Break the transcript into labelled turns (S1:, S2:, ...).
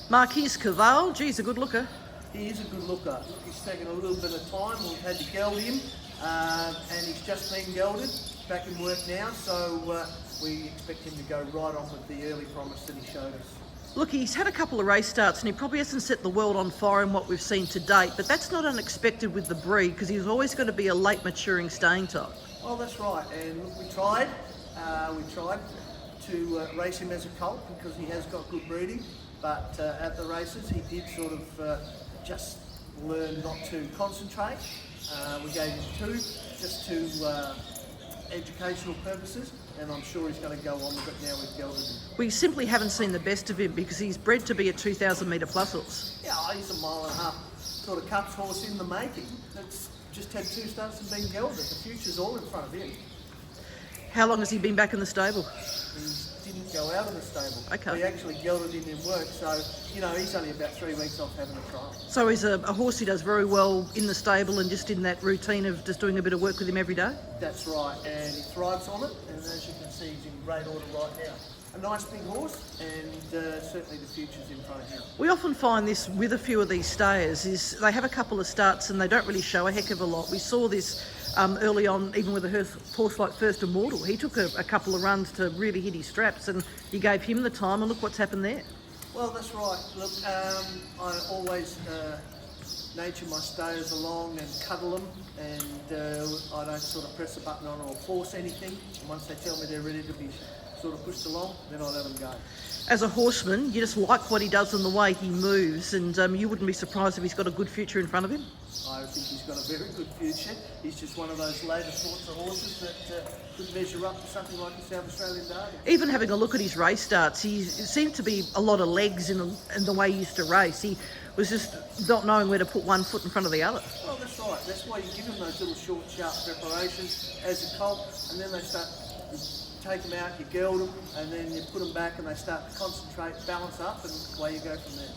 S1: Mark, here's Kaval. Geez, a good looker.
S2: He is a good looker. He's taken a little bit of time. We've had to geld him, and he's just been gelded. Back in work now, so we expect him to go right on with the early promise that he showed us.
S1: Look, he's had a couple of race starts and he probably hasn't set the world on fire in what we've seen to date, but that's not unexpected with the breed because he's always going to be a late maturing staying type.
S2: Well, that's right, and look, we tried to race him as a colt because he has got good breeding, but at the races he did sort of just learn not to concentrate. We gave him 2 just to educational purposes, and I'm sure he's going to go on with it now we've gelded him.
S1: We simply haven't seen the best of him because he's bred to be a 2,000 metre plus horse.
S2: Yeah, he's a mile and a half sort of cups horse in the making. That's just had 2 starts and been gelded. The future's all in front of him.
S1: How long has he been back in the stable?
S2: He didn't go out of the stable.
S1: Okay.
S2: We actually gelded him in work, so he's only about 3 weeks off having a trial.
S1: So he's a horse who does very well in the stable and just in that routine of just doing a bit of work with him every day?
S2: That's right, and he thrives on it, and as you can see, he's in great order right now. A nice big horse, and certainly the future's in front of him.
S1: We often find this with a few of these stayers is they have a couple of starts and they don't really show a heck of a lot. We saw this early on, even with a horse like First Immortal. He took a couple of runs to really hit his straps and you gave him the time, and look what's happened there.
S2: Well, that's right. Look, I always nature my stayers along and cuddle them, and I don't sort of press a button on or force anything. And once they tell me they're ready to be sort of pushed along, then I let them go.
S1: As a horseman, you just like what he does and the way he moves, and you wouldn't be surprised if he's got a good future in front of him?
S2: I think he's got a very good future. He's just one of those later sorts of horses that could measure up to something like the South Australian Derby.
S1: Even having a look at his race starts, he seemed to be a lot of legs in the way he used to race. He was just not knowing where to put one foot in front of the other.
S2: Well, that's right. That's why you give them those little short, sharp preparations as a colt, and then they start... take them out, you geld them, and then you put them back and they start to concentrate, balance up, and away you go from there.